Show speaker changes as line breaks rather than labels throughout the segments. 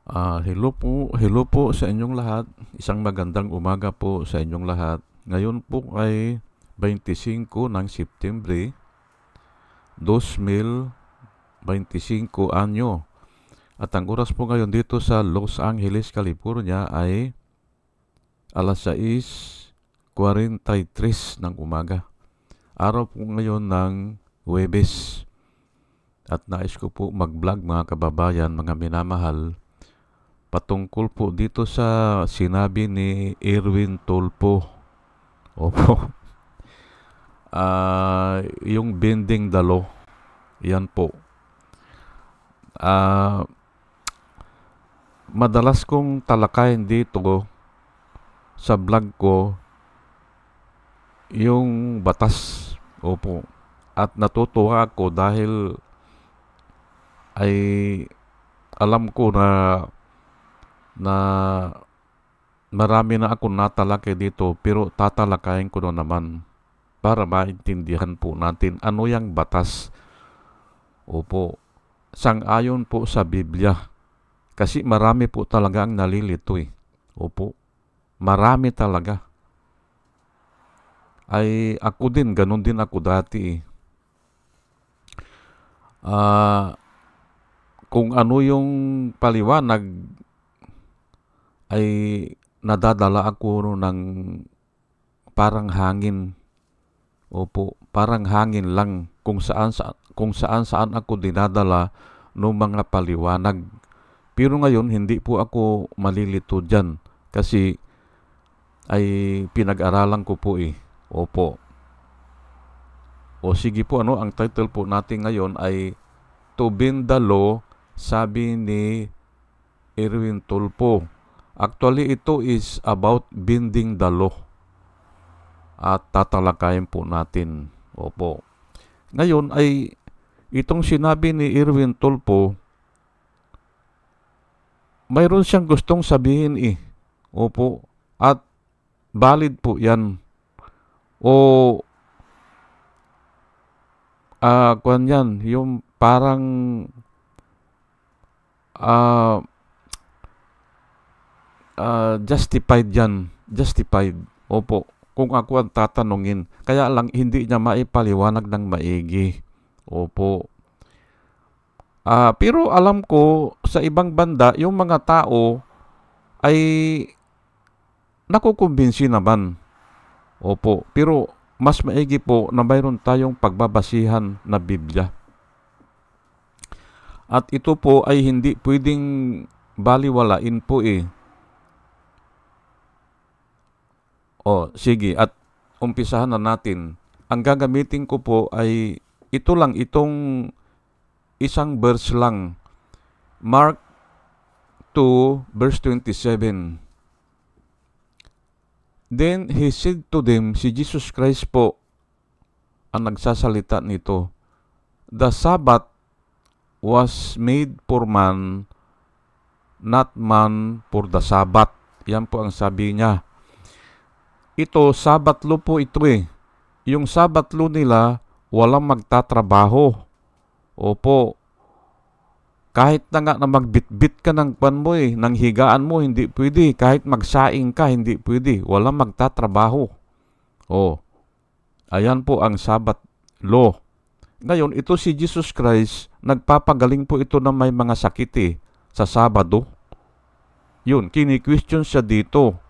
Hello po sa inyong lahat. Isang magandang umaga po sa inyong lahat. Ngayon po ay 25 ng Setyembre 2025 anyo. At ang oras po ngayon dito sa Los Angeles, California ay alas 6:43 ng umaga. Araw po ngayon ng Huwebes. At nais ko po mag-vlog mga kababayan, mga minamahal, patungkol po dito sa sinabi ni Erwin Tulfo. Opo. Yung bending the law. Yan po. Madalas kong talakayin dito sa vlog ko yung batas. Opo. At natutuwa ako dahil ay alam ko na marami na akong natalakay dito, pero tatalakayin ko na naman para maintindihan po natin ano yung batas. Opo, sang-ayon po sa Biblia. Kasi marami po talaga ang nalilito eh. Opo, marami talaga. Ay ako din, ganun din ako dati eh. Kung ano yung paliwanag ay nadadala ako ng parang hangin. Opo, parang hangin lang kung saan ako dinadala ng mga paliwanag. Pero ngayon hindi po ako malilito diyan kasi ay pinag-aralan ko po eh. Opo. O sige po, ang title po natin ngayon ay To Bend the Law, sabi ni Erwin Tulfo. Actually, ito is about bending the law. At tatalakayin po natin. Opo. Ngayon ay itong sinabi ni Erwin Tulfo, mayroon siyang gustong sabihin eh. Opo. At valid po yan. O kuwan yan, yung parang justified yan. Justified. Opo. Kung ako ang tatanungin. Kaya lang hindi niya maipaliwanag ng maigi. Opo. Pero alam ko sa ibang banda, yung mga tao ay nakukumbinsi naman. Opo. Pero mas maigi po na mayroon tayong pagbabasihan na Biblia. At ito po ay hindi pwedeng baliwalain po eh. Sige, at umpisahan na natin. Ang gagamitin ko po ay ito lang, itong isang verse lang. Mark 2 verse 27. Then he said to them, si Jesus Christ po ang nagsasalita nito, the Sabbath was made for man, not man for the Sabbath. Yan po ang sabi niya. Ito, Sabbath law po ito eh. Yung Sabbath law nila, walang magtatrabaho. Opo. Kahit na nga na magbitbit ka ng pan mo eh, ng higaan mo, hindi pwede. Kahit magsaing ka, hindi pwede. Walang magtatrabaho. Ayan po ang Sabbath law. Ngayon, ito si Jesus Christ, nagpapagaling po ito na may mga sakit eh, sa Sabado. Yun, kini-question siya dito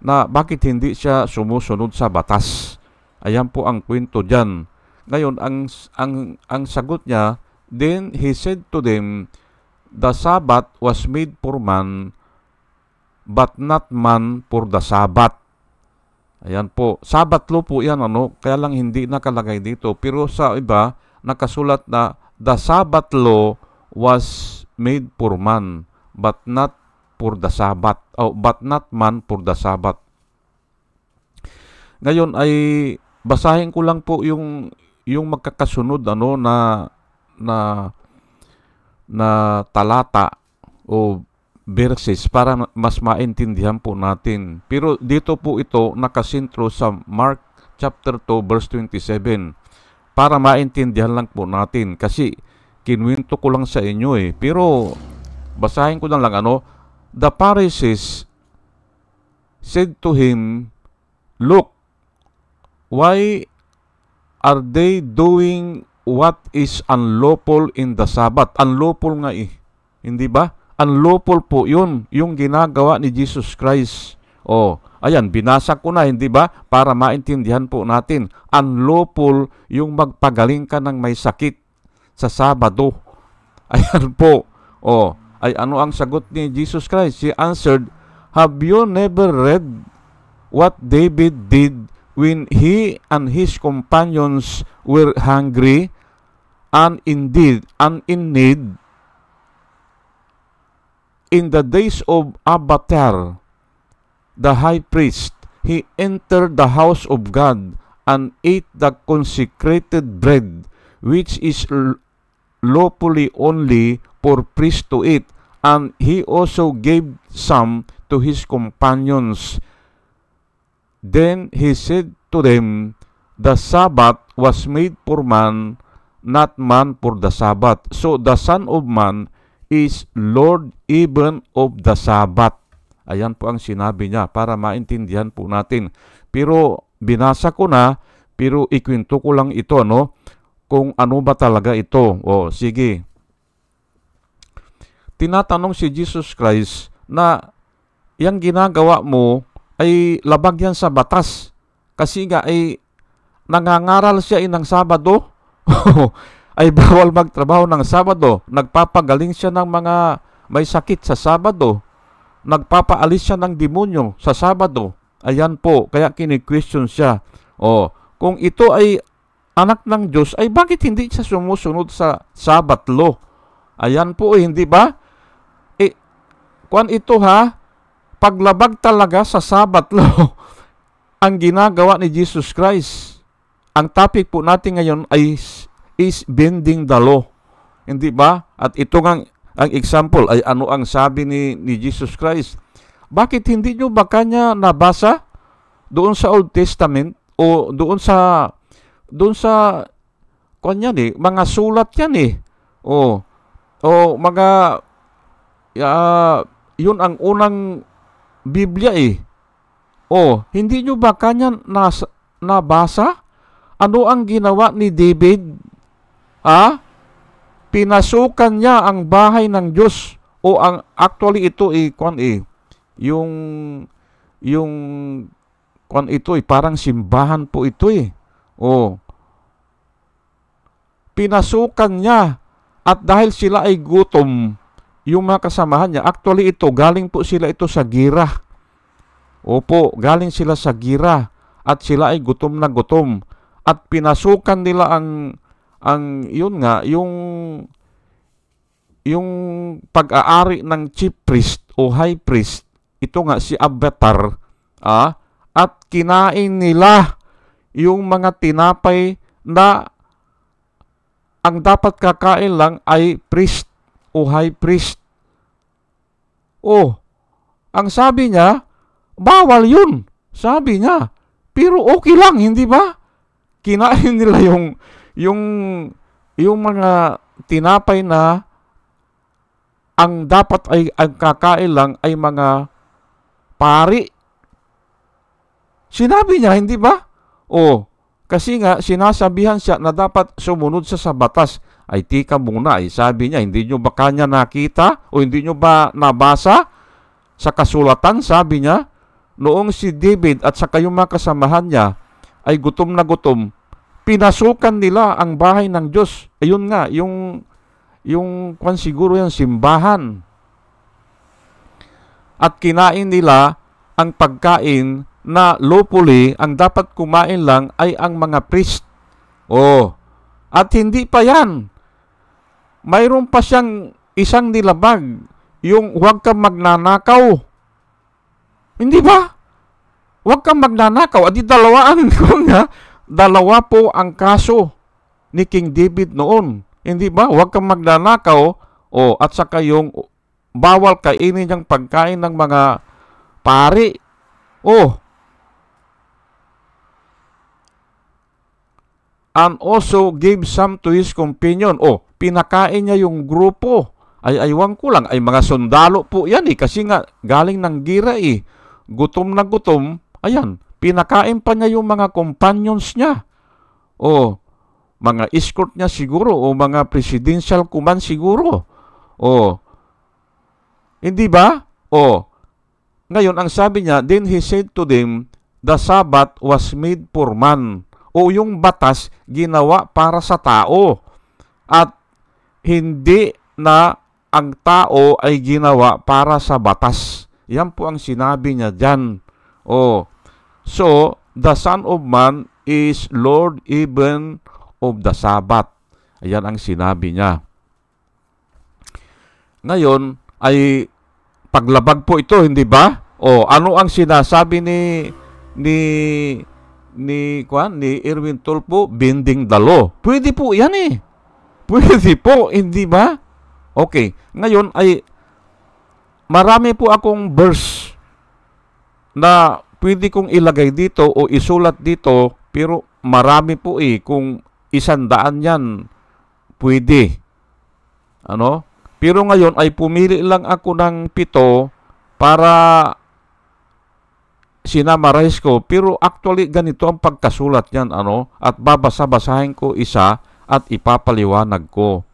na bakit hindi siya sumusunod sa batas. Ayan po ang kwento dyan. Ngayon, ang sagot niya, then he said to them, the Sabbath was made for man, but not man for the Sabbath. Ayan po. Sabbath law po yan, kaya lang hindi nakalagay dito. Pero sa iba, nakasulat na, the Sabbath law was made for man, but not for the Sabbath. But not man for the Sabbath. Ngayon ay basahin ko lang po yung magkakasunod na talata o verses para mas maintindihan po natin. Pero dito po ito nakasintro sa Mark chapter 2 verse 27 para maintindihan lang po natin kasi kinuwento ko lang sa inyo eh. Pero basahin ko na lang The Pharisees said to him, "Look, why are they doing what is unlawful in the Sabbath?" Unlawful nga hindi ba? Unlawful po yun, yung ginagawa ni Jesus Christ. Ayan, binasa ko na, hindi ba? Para maintindihan po natin. Unlawful yung magpagaling ka ng may sakit sa Sabado. Ayan po. Ay ano ang sagot ni Jesus Christ? He answered, "Have you never read what David did when he and his companions were hungry and in need? In the days of Abiathar, the high priest, he entered the house of God and ate the consecrated bread, which is lawfully only for priests to eat, and he also gave some to his companions. Then he said to them, the Sabbath was made for man, not man for the Sabbath. So the Son of Man is Lord even of the Sabbath." Ayan po ang sinabi niya para maintindihan po natin. Pero binasa ko na, pero ikwento ko lang ito, kung ano ba talaga ito. Sige. Tinatanong si Jesus Christ na yung ginagawa mo ay labag yan sa batas. Kasi nga ay nangangaral siya ng Sabado. Ay bawal magtrabaho ng Sabado. Nagpapagaling siya ng mga may sakit sa Sabado. Nagpapaalis siya ng demonyo sa Sabado. Ayan po, kaya kini-question siya. Kung ito ay anak ng Diyos, ay bakit hindi siya sumusunod sa Sabbath law? Ayan po, hindi ba? Kuan ito paglabag talaga sa Sabbath law ang ginagawa ni Jesus Christ. Ang topic po natin ngayon ay is bending the law. Hindi ba? At ito ang example ay ano ang sabi ni Jesus Christ. Bakit hindi nyo ba kanya nabasa doon sa Old Testament o doon sa kanya mga sulat yan mga yun ang unang Biblia hindi nyo ba kanya nabasa? Ano ang ginawa ni David? Pinasukan niya ang bahay ng Diyos. Actually ito yung kwan ito parang simbahan po ito pinasukan niya at dahil sila ay gutom, yung mga kasamahan niya, actually ito, galing po sila ito sa gira. Opo, galing sila sa gira at sila ay gutom na gutom. At pinasukan nila yung pag-aari ng chief priest o high priest, ito nga si Abiathar, at kinain nila yung mga tinapay na ang dapat kakain lang ay priest o high priest. Ang sabi niya, bawal yun. Sabi niya. Pero okay lang, hindi ba? Kinain nila yung mga tinapay na ang dapat ay ang kakain lang ay mga pari. Sinabi niya, hindi ba? Kasi nga, sinasabihan siya na dapat sumunod siya sa batas. Ay, tika muna. Sabi niya, hindi nyo ba kanya nakita? O hindi nyo ba nabasa? Sa kasulatan, sabi niya, noong si David at saka yung mga kasamahan niya ay gutom na gutom, pinasukan nila ang bahay ng Diyos. Ayun nga, yung kwan siguro yung simbahan. At kinain nila ang pagkain na lawfully, ang dapat kumain lang ay ang mga priest. At hindi pa yan. Mayroon pa siyang isang nilabag, yung huwag kang magnanakaw. Hindi ba? Huwag kang magnanakaw. At dalawaan ko nga, dalawa po ang kaso ni King David noon. Hindi ba? Huwag kang magnanakaw. At saka yung bawal kainin yung pagkain ng mga pari. And also gave some to his companion. Pinakain niya yung grupo. Ay aywan ko lang, ay mga sundalo po yan kasi nga galing ng gira Gutom na gutom, ayan, pinakain pa niya yung mga companions niya. O, mga escort niya siguro, o mga presidential command siguro. O, hindi ba? O, ngayon, ang sabi niya, then he said to them, the Sabbath was made for man. O yung batas, ginawa para sa tao. At hindi na ang tao ay ginawa para sa batas. Yan po ang sinabi niya dyan. O, so, the Son of Man is Lord even of the Sabbath. Ayan ang sinabi niya. Ngayon, ay paglabag po ito, hindi ba? O, ano ang sinasabi ni Erwin Tulfo? Bending the law. Pwede po yan Pwede po, hindi ba? Okay, ngayon ay marami po akong verse na pwede kong ilagay dito o isulat dito, pero marami po kung 100 yan, pwede. Ano? Pero ngayon ay pumili lang ako ng 7 para sinamarize ko. Pero actually ganito ang pagkasulat niyan, at babasa-basahin ko isa at ipapaliwanag ko.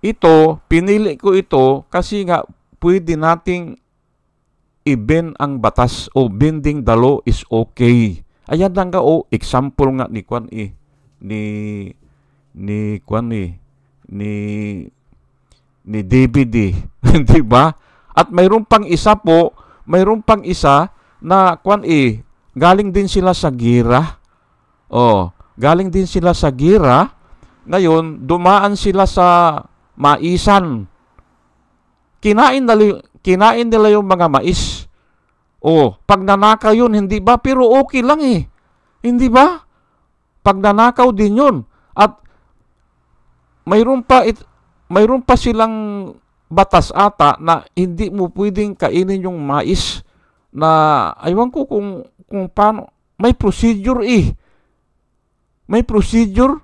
Ito, pinili ko ito kasi nga pwede nating i-bend ang batas o bending the law is okay. Ayan lang nga example nga ni Kwan ni David di ba? At mayroon pang isa na Kwan galing din sila sa gira. Galing din sila sa gira. Ngayon, dumaan sila sa maisan. Kinain nila yung mga mais. Pag nanakaw yun, hindi ba? Pero okay lang Hindi ba? Pag nanakaw din yun. At mayroon pa silang batas ata na hindi mo pwedeng kainin yung mais na, aywan ko kung paano. May procedure May procedure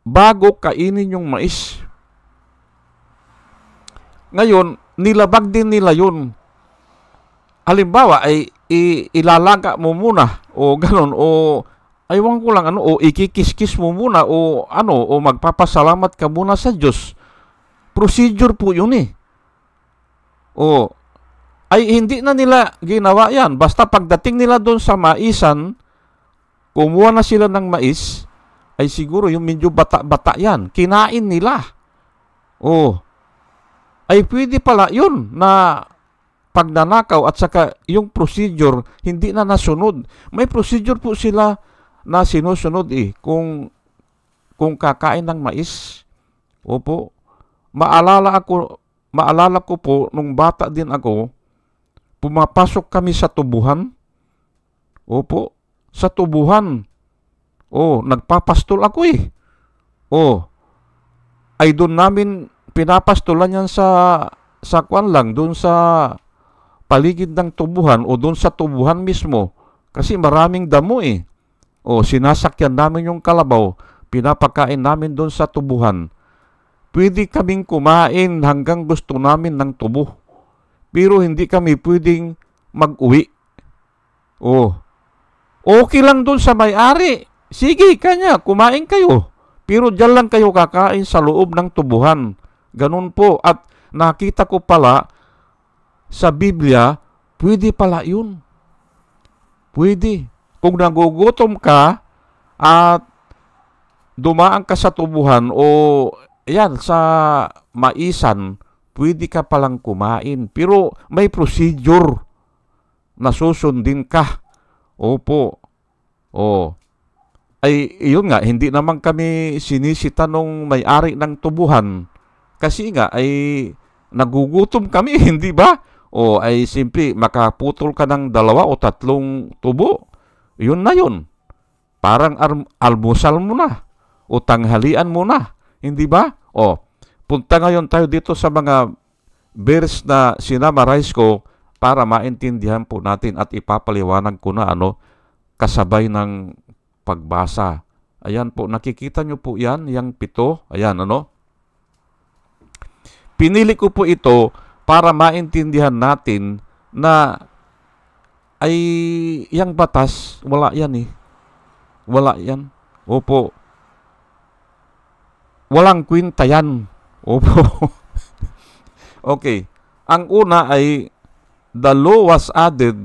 bago kainin yung mais. Ngayon, nilabag din nila yun. Halimbawa, ay ilalaga mo muna, o ganun, o aywan ko lang, o ikikis-kis mo muna, o magpapasalamat ka muna sa Diyos. Procedure po yun ay hindi na nila ginawa yan. Basta pagdating nila doon sa maisan, kumuha na sila ng mais, ay siguro yung medyo bata-bata yan. Kinain nila. Ay pwede pala yun na pagnanakaw at saka yung procedure hindi na nasunod. May procedure po sila na sinusunod kung kakain ng mais. Opo. Maalala ko po nung bata din ako, pumapasok kami sa tubuhan. Opo, sa tubuhan. Nagpapastol ako ay doon namin pinapastolan yan sa kwan lang, doon sa paligid ng tubuhan o doon sa tubuhan mismo. Kasi maraming damo sinasakyan namin yung kalabaw, pinapakain namin doon sa tubuhan. Pwede kaming kumain hanggang gusto namin ng tubo. Pero hindi kami pwedeng mag-uwi. Okay lang doon sa may-ari. Sige, kanya, kumain kayo. Pero diyan lang kayo kakain sa loob ng tubuhan. Ganun po. At nakita ko pala sa Biblia, pwede pala yun. Pwede. Kung nagugutom ka at dumaan ka sa tubuhan sa maisan, pwede ka palang kumain. Pero may procedure na susundin ka. Opo. Ay, yun nga, hindi naman kami sinisita nung may-ari ng tubuhan. Kasi nga, ay nagugutom kami, hindi ba? Ay simple, makaputol ka ng 2 o 3 tubo. Yun na yun. Parang almusal mo na. O tanghalian mo na. Hindi ba? Punta ngayon tayo dito sa mga verse na sinamarize ko para maintindihan po natin at ipapaliwanag ko na kasabay ng pagbasa. Ayan po, nakikita nyo po yan, yung 7. Ayan, pinili ko po ito para maintindihan natin na ay yang batas, wala yan eh. Wala yan. Opo. Walang kwinta yan. Opo. Okay. Ang una ay the law was added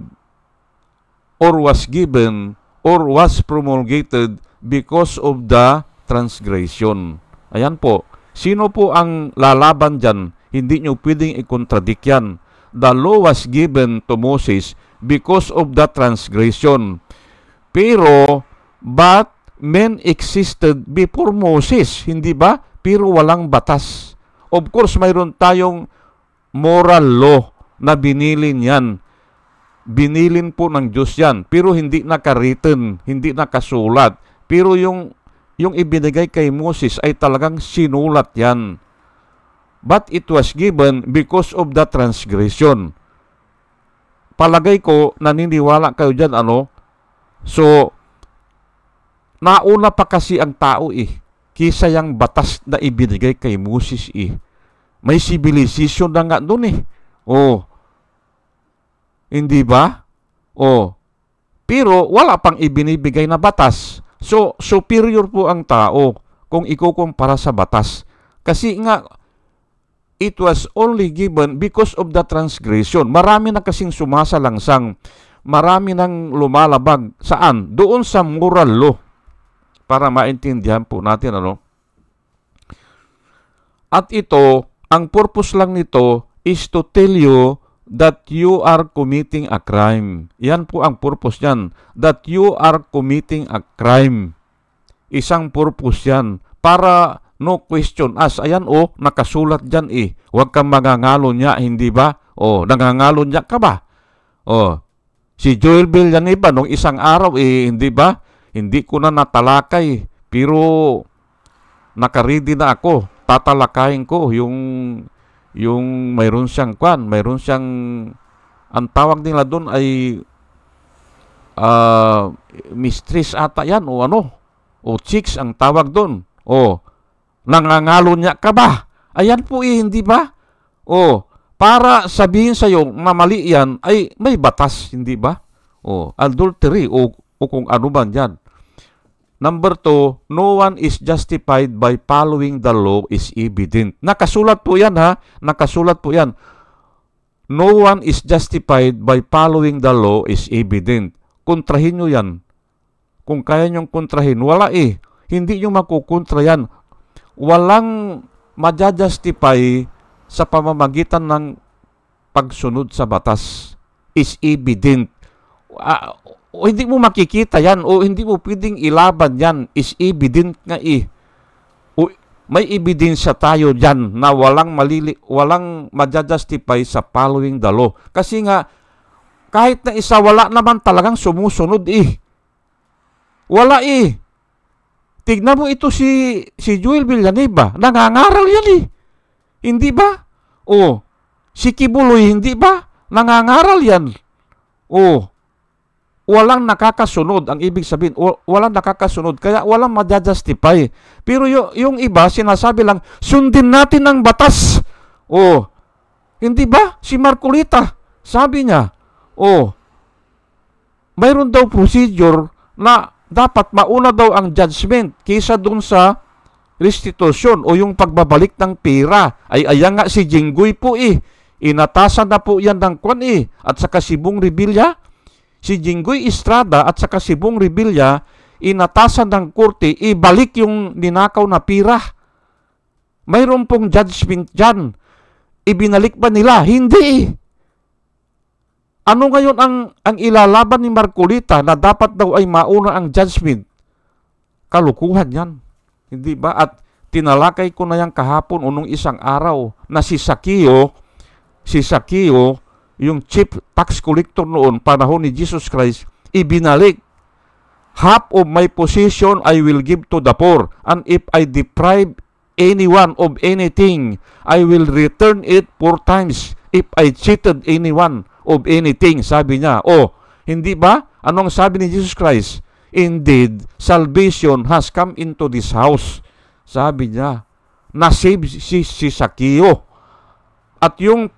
or was given or was promulgated because of the transgression. Ayan po. Sino po ang lalaban dyan? Hindi nyo pwedeng i-contradict yan. The law was given to Moses because of the transgression. Pero, but men existed before Moses, hindi ba? Pero walang batas. Of course, mayroon tayong moral law na binilin yan. Binilin po ng Diyos yan. Pero hindi naka-written, hindi nakasulat. Pero yung ibinigay kay Moses ay talagang sinulat yan. But it was given because of the transgression. Palagay ko, naniniwala kayo dyan, ano? So, nauna pa kasi ang tao kisa yung batas na ibinigay kay Moses May civilization na nga dun Oh. Hindi ba? Oh. Pero wala pang ibinibigay na batas. So, superior po ang tao kung ikukumpara sa batas. Kasi nga, it was only given because of the transgression. Marami na kasing sumasalangsang. Marami nang lumalabag. Saan? Doon sa moral law. Para maintindihan po natin, ano? At ito, ang purpose lang nito is to tell you that you are committing a crime. Yan po ang purpose yan. That you are committing a crime. Isang purpose yan. Para no question asked. Ayan nakasulat dyan Huwag kang magangalo niya, hindi ba? Nangangalo niya ka ba? Si Joel Villanueva nung isang araw hindi ba? Hindi ko na natalakay. Pero nakaready na ako. Tatalakayin ko yung mayroon siyang ang tawag nila doon ay mistress ata yan o chicks ang tawag doon. Nangangalo niya ka ba? Ayan po hindi ba? Para sabihin sa iyo na mali yan ay may batas, hindi ba? Adultery o kung ano man yan. Number 2, no one is justified by following the law is evident. Nakasulat po yan Nakasulat po yan. No one is justified by following the law is evident. Kontrahin nyo yan. Kung kaya nyong kontrahin, wala Hindi nyo makukontra yan. Walang majustify sa pamamagitan ng pagsunod sa batas. Is evident. O hindi mo makikita yan o hindi mo pwedeng ilaban yan. Is evident nga O, may ebidensya tayo dyan na walang majustify sa following the law. Kasi nga, kahit na isa, wala naman talagang sumusunod Wala Tignan mo ito si Joel Villanueva. Nangangaral yan Hindi ba? Si Kibuloy, hindi ba? Nangangaral yan. Walang nakakasunod. Ang ibig sabihin, walang nakakasunod. Kaya walang majustify. Pero yung iba, sinasabi lang, sundin natin ang batas. Hindi ba? Si Marcolita, sabi niya, mayroon daw procedure na dapat mauna daw ang judgment kaysa dun sa restitution o yung pagbabalik ng pera. Ayan nga si Jinggoy po Inatasan na po yan ng kwan At saka si Bong Revilla. Si Jinggoy Estrada at saka si Bong Revilla, inatasan ng korte, ibalik yung ninakaw na pira. Mayroon pong judgment dyan. Ibinalik ba nila? Hindi Ano ngayon ang ilalaban ni Marcolita na dapat daw ay mauna ang judgment? Kalukuhan yan. Hindi ba? At tinalakay ko na yan kahapon o nung isang araw na si Sakio, yung chief tax collector noon, panahon ni Jesus Christ, ibinalik. Half of my possession I will give to the poor, and if I deprive anyone of anything, I will return it 4 times. If I cheated anyone of anything, sabi niya. Hindi ba? Anong sabi ni Jesus Christ? Indeed, salvation has come into this house. Sabi niya, nasave si Sakio. At yung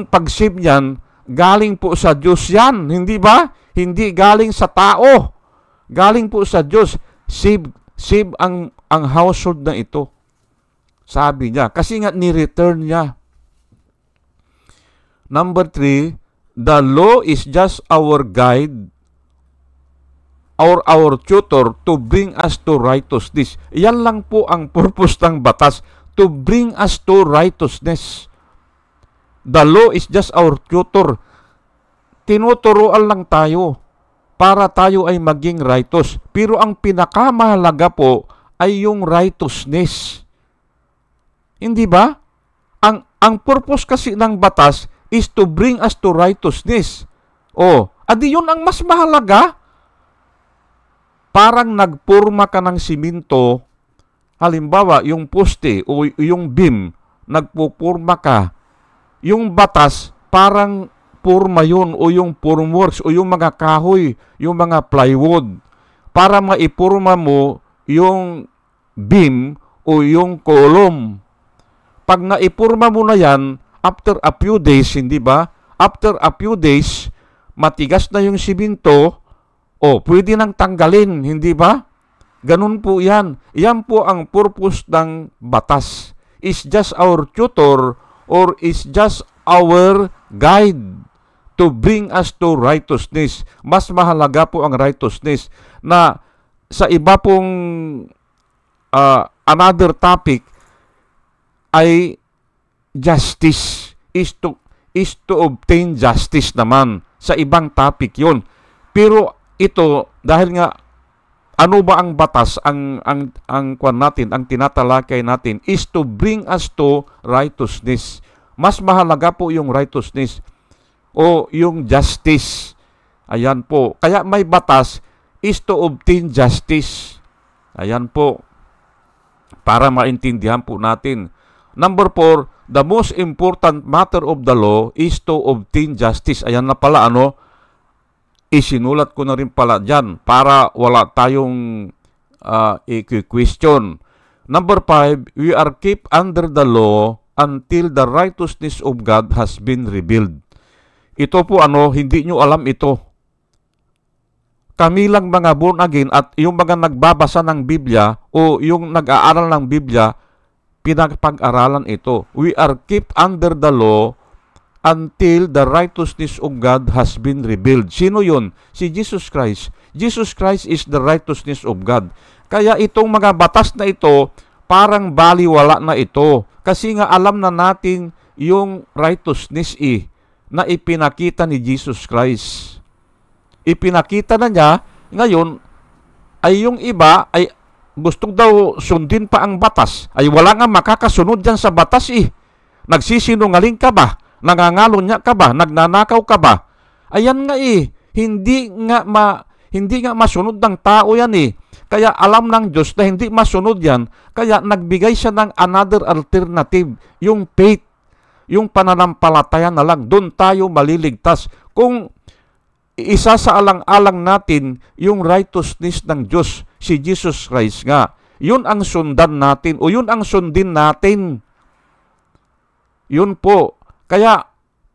pag-save niyan, galing po sa Diyos yan. Hindi ba? Hindi galing sa tao. Galing po sa Diyos. Save ang household na ito. Sabi niya. Kasi nga ni-return niya. Number 3, the law is just our guide or our tutor to bring us to righteousness. Yan lang po ang purpose ng batas, to bring us to righteousness. The law is just our tutor. Tinuturuan lang tayo para tayo ay maging righteous. Pero ang pinakamahalaga po ay yung righteousness. Hindi ba? Ang purpose kasi ng batas is to bring us to righteousness. Adi yun ang mas mahalaga. Parang nagpurma ka ng siminto, halimbawa, yung poste o yung beam, nagpupurma ka. Yung batas, parang purma yun, o yung formworks, o yung mga kahoy, yung mga plywood. Para maipurma mo yung beam o yung column. Pag naipurma mo na yan, after a few days, hindi ba? After a few days, matigas na yung siminto, pwede nang tanggalin, hindi ba? Ganun po yan. Yan po ang purpose ng batas. Is just our tutor or is just our guide to bring us to righteousness. Mas mahalaga po ang righteousness na sa iba pong another topic ay justice is to obtain justice naman. Sa ibang topic yon. Pero ito, dahil nga ano ba ang batas, ang kwan natin, ang tinatalakay natin is to bring us to righteousness. Mas mahalaga po yung righteousness o yung justice. Ayan po. Kaya may batas is to obtain justice. Ayan po. Para maintindihan po natin. Number 4, the most important matter of the law is to obtain justice. Ayan na pala, isinulat ko na rin pala dyan para wala tayong i-question. Number 5, we are kept under the law until the righteousness of God has been revealed. Ito po hindi nyo alam ito. Kami lang mga born again at yung mga nagbabasa ng Biblia o yung nag-aaral ng Biblia, pinagpag-aralan ito. We are kept under the law until the righteousness of God has been revealed. Sino yun? Si Jesus Christ. Jesus Christ is the righteousness of God. Kaya itong mga batas na ito, parang baliwala na ito. Kasi nga alam na natin yung righteousness na ipinakita ni Jesus Christ. Ipinakita na niya, ngayon, ay yung iba ay gustong daw sundin pa ang batas. Ay wala nga makakasunod dyan sa batas Nagsisinungaling ka ba? Nangangalunya ka ba? Nagnanakaw ka ba? Ayan nga hindi nga masunod ng tao yan Kaya alam ng Diyos na hindi masunod yan, kaya nagbigay siya ng another alternative, yung faith, yung pananampalataya na lang. Doon tayo maliligtas. Kung isa sa alang-alang natin yung righteousness ng Diyos, si Jesus Christ nga, yun ang sundan natin o yun ang sundin natin. Yun po. Kaya,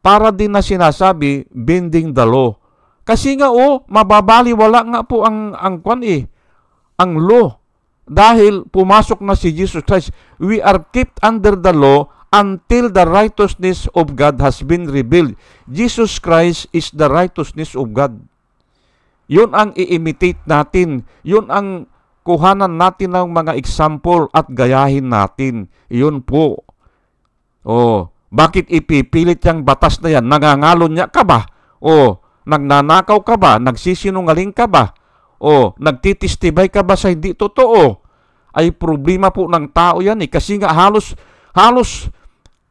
para din na sinasabi, bending the law. Kasi nga mababaliwala nga po ang law. Dahil pumasok na si Jesus Christ, we are kept under the law until the righteousness of God has been revealed. Jesus Christ is the righteousness of God. Yun ang i-imitate natin. Yun ang kuhanan natin ng mga example at gayahin natin. Yun po. Bakit ipipilit yung batas na yan? Nangangalunya ka ba? Nagnanakaw ka ba? Nagsisinungaling ka ba? Nagtitistibay ka ba sa hindi totoo? Ay problema po ng tao yan kasi nga halos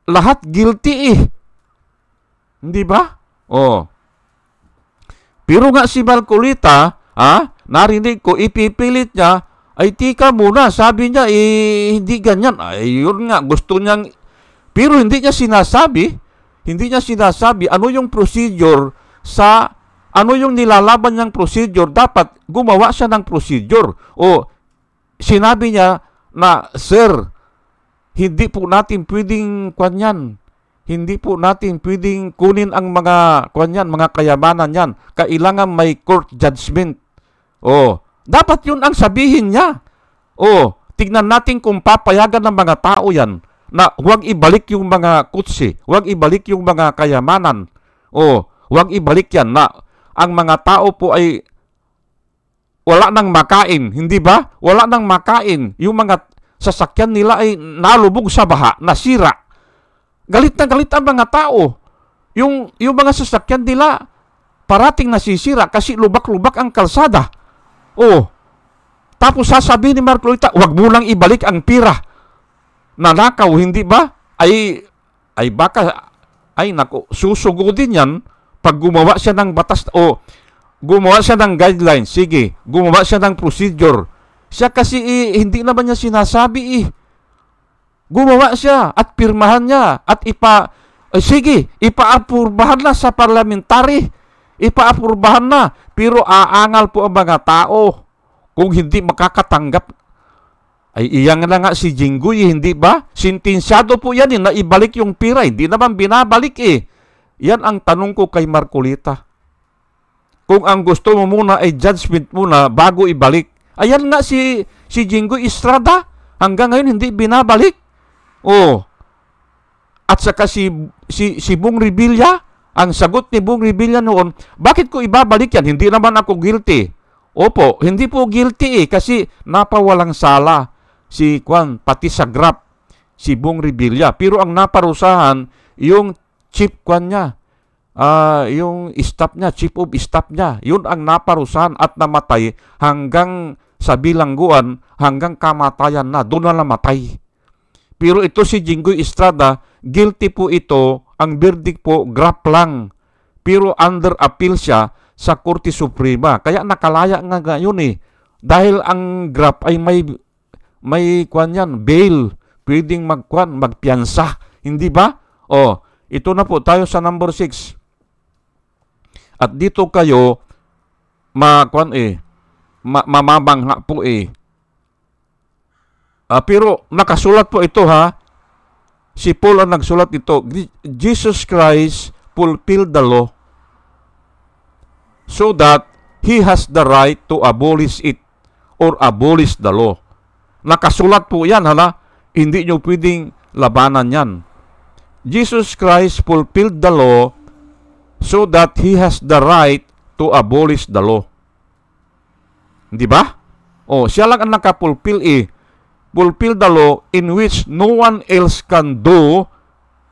lahat guilty Hindi ba? Pero nga si Malcolita, narinig ko, ipipilit niya, ay tika muna, sabi niya, hindi ganyan. Ay, yun nga, gusto niyang, pero hindi niya sinasabi ano yung procedure ano yung nilalaban niyang procedure, dapat gumawa siya ng procedure. Sinabi niya na, Sir, hindi po natin pwedeng kanyan. Hindi po natin pwedeng kunin ang mga kanyan, mga kayamanan yan. Kailangan may court judgment. Dapat yun ang sabihin niya. Tignan natin kung papayagan ng mga tao yan na huwag ibalik yung mga kutsi, huwag ibalik yung mga kayamanan. Huwag ibalik yan na ang mga tao po ay wala nang makain, hindi ba? Wala nang makain. Yung mga sasakyan nila ay nalubog sa baha, nasira. Galit na galit ang mga tao. Yung mga sasakyan nila parating nasisira kasi lubak-lubak ang kalsada. Tapos sasabihin ni Mark Lolita, huwag mo lang ibalik ang pira. Nanakaw, hindi ba? Ay baka, susugodin yan pag gumawa siya ng batas gumawa siya ng guidelines. Sige, gumawa siya ng procedure. Siya kasi hindi naman niya sinasabi Gumawa siya at pirmahan niya at sige, ipaapurbahan na sa parlamentary. Ipaapurbahan na. Pero aangal po ang mga tao kung hindi makakatanggap. Ay iyang na nga si Jinggoy, hindi ba? Sintinsyado po yan na ibalik yung pira. Hindi naman binabalik Yan ang tanong ko kay Marcolita. Kung ang gusto mo muna ay judgment muna bago ibalik. Ayan nga si Jinggoy Estrada. Hanggang ngayon hindi binabalik. At saka si Bong Revilla, ang sagot ni Bong Revilla noon, bakit ko ibabalik yan? Hindi naman ako guilty. Opo, hindi po guilty kasi napawalang sala pati sa grab, si Bong Revilla. Pero ang naparusahan, yung chief niya, yung staff niya, chief of staff niya, yun ang naparusahan at namatay hanggang sa bilangguan, hanggang kamatayan na, doon na namatay. Pero ito si Jinggoy Estrada, guilty po ito, ang verdict po, grab lang. Pero under appeal siya sa Korte Suprema. Kaya nakalaya nga ngayon Dahil ang grab ay may bail. Pwedeng magpiyansa. Hindi ba? Ito na po tayo sa number 6. At dito kayo, mamabangha po pero nakasulat po ito Si Paul ang nagsulat ito. Jesus Christ fulfilled the law so that He has the right to abolish it or abolish the law. Nakasulat po yan, Hindi nyo pwedeng labanan yan. Jesus Christ fulfilled the law so that He has the right to abolish the law. Hindi ba? Siya lang ang nakapulfill fulfill the law in which no one else can do,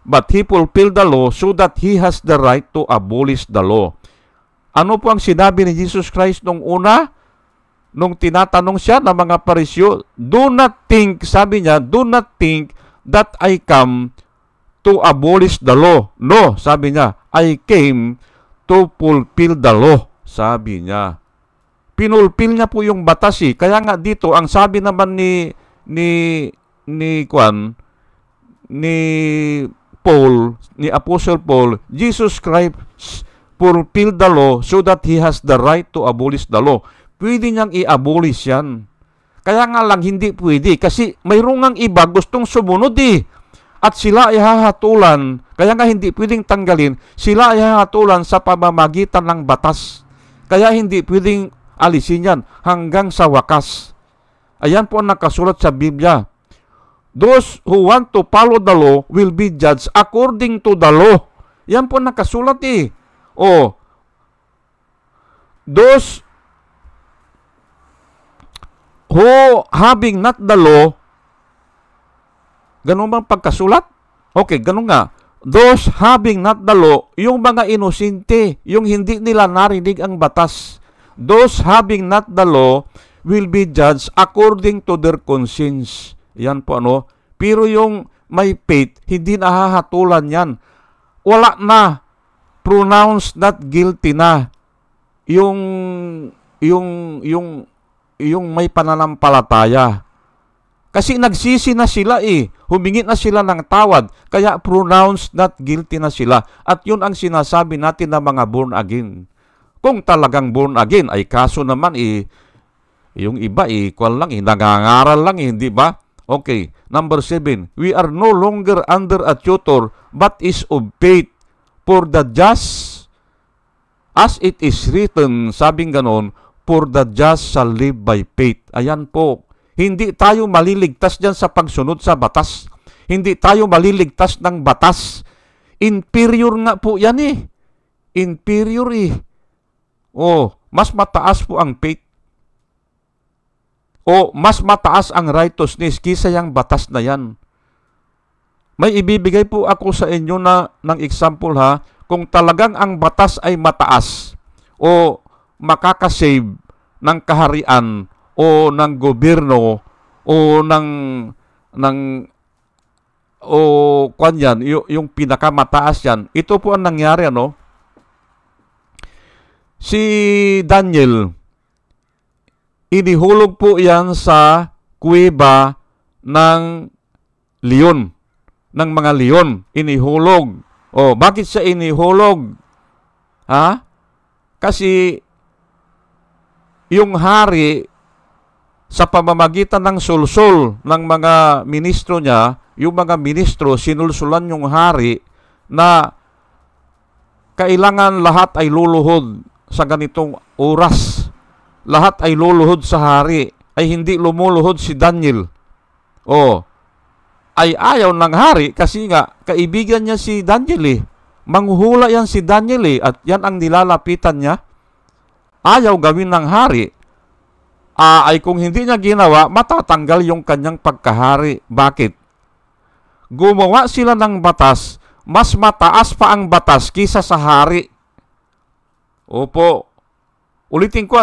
but He fulfilled the law so that He has the right to abolish the law. Ano po ang sinabi ni Jesus Christ nung una? Nung tinatanong siya ng mga Pariseo, sabi niya, do not think that I come to abolish the law. No, sabi niya, I came to fulfill the law, sabi niya. Pinulpil niya po yung batas Kaya nga dito, ang sabi naman ni Paul, ni Apostle Paul, Jesus Christ fulfilled the law so that He has the right to abolish the law. Pwede niyang i-abolish yan. Kaya nga lang hindi pwede kasi mayroong ang iba gustong sumunod at sila ay hahatulan. Kaya nga hindi pwedeng tanggalin. Sila ay hahatulan sa pamamagitan ng batas. Kaya hindi pwedeng alisin yan hanggang sa wakas. Ayan po ang nakasulat sa Biblia. Those who want to follow the law will be judged according to the law. Yan po nakasulat Those who having not the law, ganun bang pagkasulat? Okay, ganun nga. Those having not the law, yung mga inosente, yung hindi nila narinig ang batas. Those having not the law will be judged according to their conscience. Yan po Pero yung may faith, hindi nahahatulan yan. Wala na. Pronounced not guilty na. Yung may pananampalataya. Kasi nagsisi na sila Humingi na sila ng tawad. Kaya pronounced not guilty na sila. At yun ang sinasabi natin ng mga born again. Kung talagang born again, ay kaso naman yung iba, nangangaral lang hindi ba? Okay, number 7, we are no longer under a tutor, but is of faith. For the just, as it is written, sabing ganon, for the just shall live by faith. Ayan po. Hindi tayo maliligtas dyan sa pagsunod sa batas. Hindi tayo maliligtas ng batas. Inferior nga po yan eh. Inferior eh. Mas mataas po ang faith. Mas mataas ang righteousness kisa yung batas na yan. May ibibigay po ako sa inyo ng example ha. Kung talagang ang batas ay mataas o makakasave ng kaharian o ng gobyerno o yung pinakamataas yan. Ito po ang nangyari, ano? Si Daniel, inihulog po yan sa kuweba ng leon, ng mga leon. Inihulog. Bakit siya inihulog? Ha? Kasi yung hari, sa pamamagitan ng sulsul ng mga ministro niya, yung mga ministro, sinulsulan yung hari na kailangan lahat ay luluhod sa ganitong oras. Lahat ay luluhod sa hari. Ay hindi lumuluhod si Daniel. Ay ayaw ng hari kasi nga kaibigan niya si Daniel eh. Manghuhula yan si Daniel eh. At yan ang nilalapitan niya. Ayaw gawin ng hari. Ay kung hindi niya ginawa, matatanggal yung kanyang pagkahari. Bakit? Gumawa sila ng batas, mas mataas pa ang batas kisa sa hari. Opo. Ulitin ko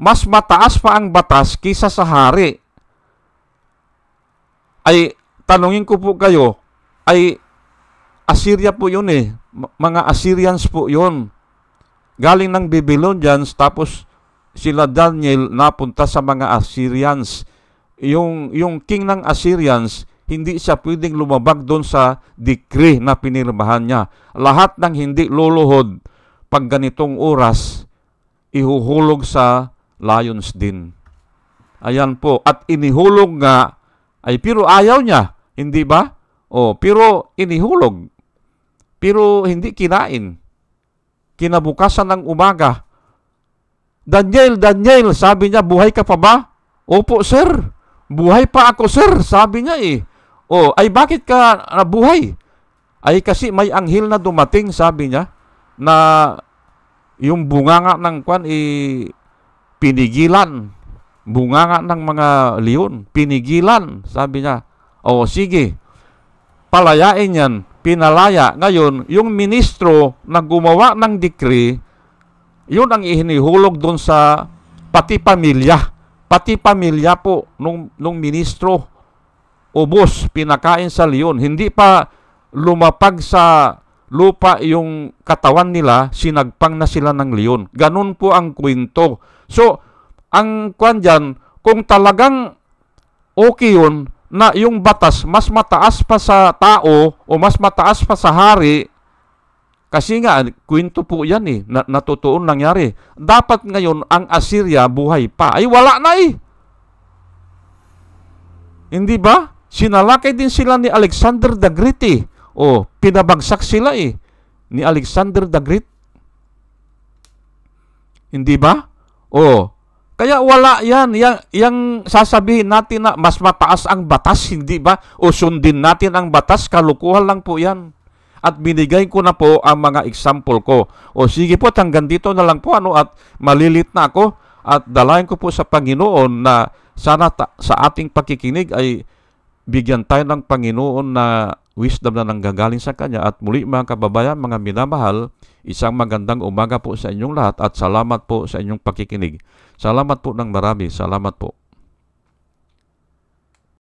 mas mataas pa ang batas kisa sa hari. Ay, tanungin ko po kayo, ay Assyria po yun eh. Mga Assyrians po yun. Galing ng Babylonians, tapos sila Daniel napunta sa mga Assyrians. Yung king ng Assyrians, hindi siya pwedeng lumabag doon sa decree na pinirmahan niya. Lahat ng hindi luluhod pag ganitong oras, ihuhulog sa lions din. Ayan po. At inihulog nga, pero ayaw niya. Hindi ba? Pero inihulog. Pero hindi kinain. Kinabukasan ng umaga, Daniel, sabi niya, buhay ka pa ba? Opo, sir. Buhay pa ako, sir. Sabi niya eh. Ay bakit ka nabuhay? Ay kasi may anghel na dumating, sabi niya, na yung bunganga ng pinigilan. Bunganga ng mga leon, pinigilan, sabi niya. Sige. Palayain yan. Pinalaya. Ngayon, yung ministro na gumawa ng decree, yun ang ihinihulog doon sa pati pamilya. Pati pamilya po nung ministro. Ubos, pinakain sa leon. Hindi pa lumapag sa lupa yung katawan nila, sinagpang na sila ng leon. Ganun po ang kwento. So, ang dyan, kung talagang okay yun, na yung batas mas mataas pa sa tao o mas mataas pa sa hari, kasi nga, kwento po yan eh, natutuon nangyari. Dapat ngayon, ang Assyria buhay pa. Ay, wala na eh. Hindi ba? Sinalakay din sila ni Alexander the Great eh. Pinabagsak sila eh, ni Alexander the Great. Hindi ba? Kaya wala yan. Yang sasabihin natin na mas mataas ang batas, hindi ba? Sundin natin ang batas, kalukuhan lang po yan. At binigay ko na po ang mga example ko. Sige po, hanggang dito na lang po at malilit na ako. At dalayan ko po sa Panginoon na sana sa ating pakikinig ay bigyan tayo ng Panginoon na wisdom na nanggagaling sa Kanya. At muli mga kababayan, mga minamahal, isang magandang umaga po sa inyong lahat at salamat po sa inyong pakikinig. Salamat po ng marami. Salamat po.